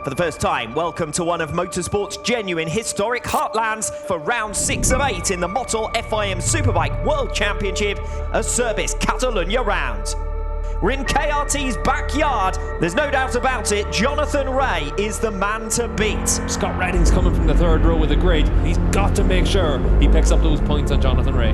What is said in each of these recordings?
For the first time, welcome to one of motorsport's genuine historic heartlands for round 6 of 8 in the Motul FIM Superbike World Championship, a Service Catalunya Round. We're in KRT's backyard. There's no doubt about it, Jonathan Rea is the man to beat. Scott Redding's coming from the third row with a grid. He's got to make sure he picks up those points on Jonathan Rea.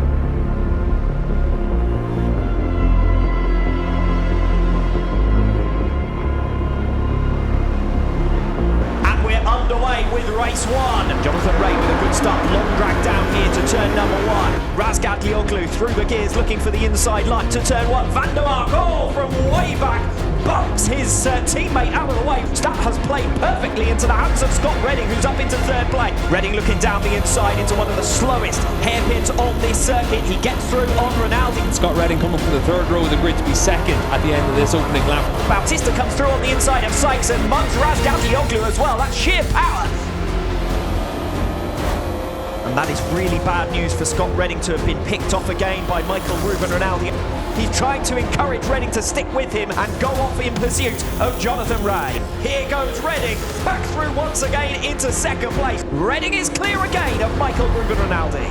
Underway with race 1. Jonathan Rea with a good start, long drag down here to turn number 1. Razgatlioglu through the gears looking for the inside line to turn 1. Van der Mark, from way back, bumps his teammate out of the way. That has played perfectly into the hands of Scott Redding, who's up into third place. Redding looking down the inside into one of the slowest hairpins on this circuit. He gets through on Ronaldo. Scott Redding coming from the third row of the grid to be second at the end of this opening lap. Bautista comes through on the inside of Sykes and mugs Razgatlioglu as well. That's sheer power. And that is really bad news for Scott Redding to have been picked off again by Michael Ruben Ronaldo. He's trying to encourage Redding to stick with him and go off in pursuit of Jonathan Rea. Here goes Redding, back through once again into second place. Redding is clear again of Michael Ruben Ronaldo.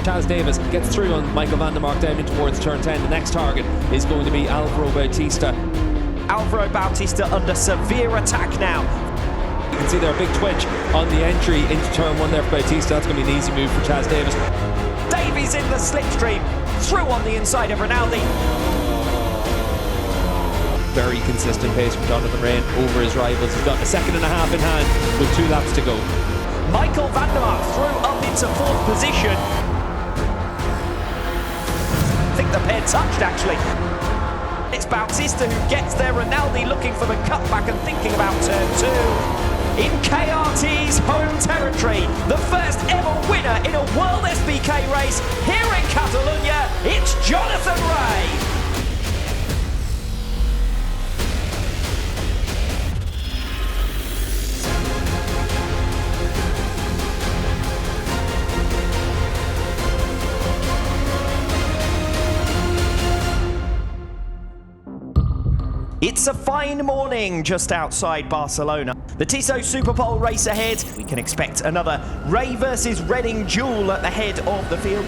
Chaz Davis gets through on Michael van der Mark down in towards turn 10. The next target is going to be Alvaro Bautista. Alvaro Bautista under severe attack now. You can see there a big twitch on the entry into turn 1 there for Bautista. That's going to be an easy move for Chaz Davis. Davies in the slipstream, through on the inside of Ronaldo. Very consistent pace from Jonathan Rea over his rivals. He's got a second and a half in hand with 2 laps to go. Michael van der Mark through up into 4th position. I think the pair touched actually. It's Bautista who gets there. Ronaldo looking for the cutback and thinking about turn 2. In KRT's home territory, the first ever winner in a WorldSBK race here in Catalunya, it's Jonathan Rea. It's a fine morning just outside Barcelona. The Tissot Superpole race ahead. We can expect another Rea versus Redding duel at the head of the field.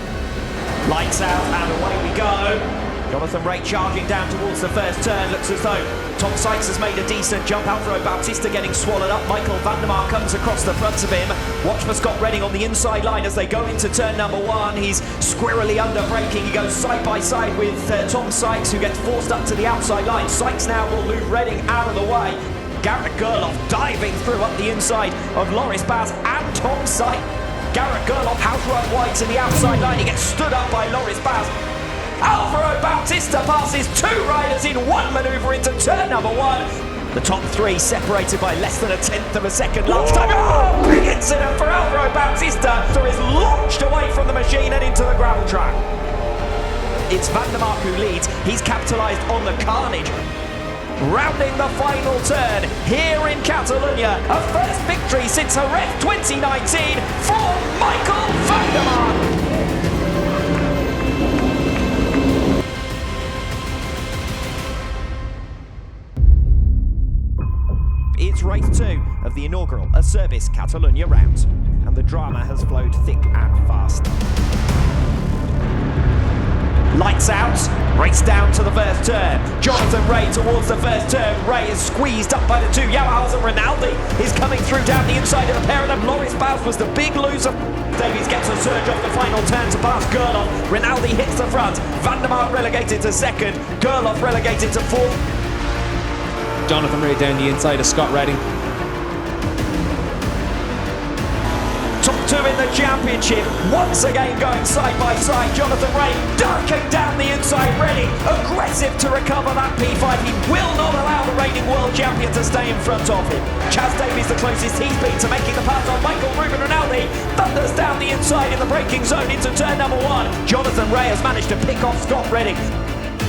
Lights out and away we go. Jonathan Rea charging down towards the first turn. Looks as though Tom Sykes has made a decent jump. Alvaro Bautista getting swallowed up. Michael van der Mark comes across the front of him. Watch for Scott Redding on the inside line as they go into turn number 1. He's squirrely under braking. He goes side by side with Tom Sykes, who gets forced up to the outside line. Sykes now will move Redding out of the way. Garrett Gerloff diving through up the inside of Loris Baz and Tom Sykes. Garrett Gerloff house run wide to the outside line. He gets stood up by Loris Baz. Alvaro Bautista passes 2 riders in one manoeuvre into turn number 1. The top 3 separated by less than a tenth of a second last time. Oh, big incident for Alvaro Bautista, who is launched away from the machine and into the gravel track. It's Van der Mark who leads. He's capitalised on the carnage. Rounding the final turn here in Catalunya, a first victory since Jerez 2019 for Michael van der Mark. It's race 2 of the inaugural Service Catalunya Round, and the drama has flowed thick and fast. Lights out, race down to the first turn. Jonathan Rea towards the first turn. Rea is squeezed up by the 2 Yamahas, and Ronaldo is coming through down the inside of the pair of them. Loris Baz was the big loser. Davies gets a surge off the final turn to pass Gerloff. Ronaldo hits the front. Van der Mark relegated to 2nd. Gerloff relegated to 4th. Jonathan Rea down the inside of Scott Redding. Top 2 in the championship, once again going side by side. Jonathan Rea darting down the inside. Redding aggressive to recover that P5. He will not allow the reigning world champion to stay in front of him. Chaz Davies the closest he's been to making the pass on Michael Ruben Ronaldo. Thunders down the inside in the braking zone into turn number 1. Jonathan Rea has managed to pick off Scott Redding.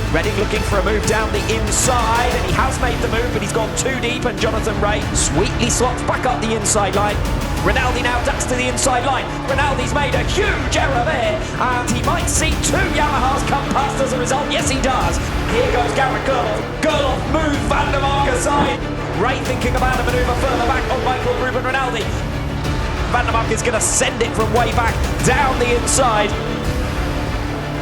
Redding looking for a move down the inside, and he has made the move, but he's gone too deep, and Jonathan Rea sweetly slots back up the inside line. Ronaldo now ducks to the inside line. Ronaldo's made a huge error there, and he might see 2 Yamahas come past as a result. Yes, he does. Here goes Garrett Gerloff. Gerloff moves Van der Mark aside. Ray thinking about a manoeuvre further back on Michael Ruben Rinaldi. Van der Mark is going to send it from way back down the inside.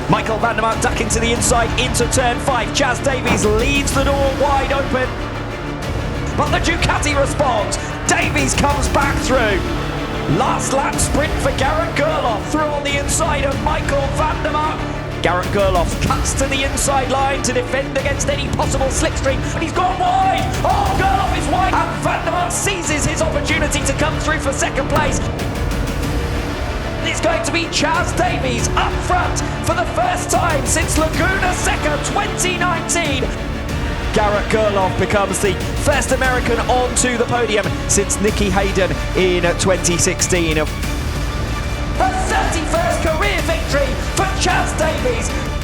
Michael Van der Mark ducking to the inside into turn 5. Chaz Davies leaves the door wide open. But the Ducati responds. Davies comes back through. Last lap sprint for Garrett Gerloff through on the inside of Michael Van der Mark. Garrett Gerloff cuts to the inside line to defend against any possible slipstream, and he's gone wide. Oh, Gerloff is wide, and Van der Mark seizes his opportunity to come through for second place. It's going to be Chaz Davies up front for the first time since Laguna Seca 2019. Garrett Gerloff becomes the first American onto the podium since Nicky Hayden in 2016. The 31st career victory for Chaz Davies.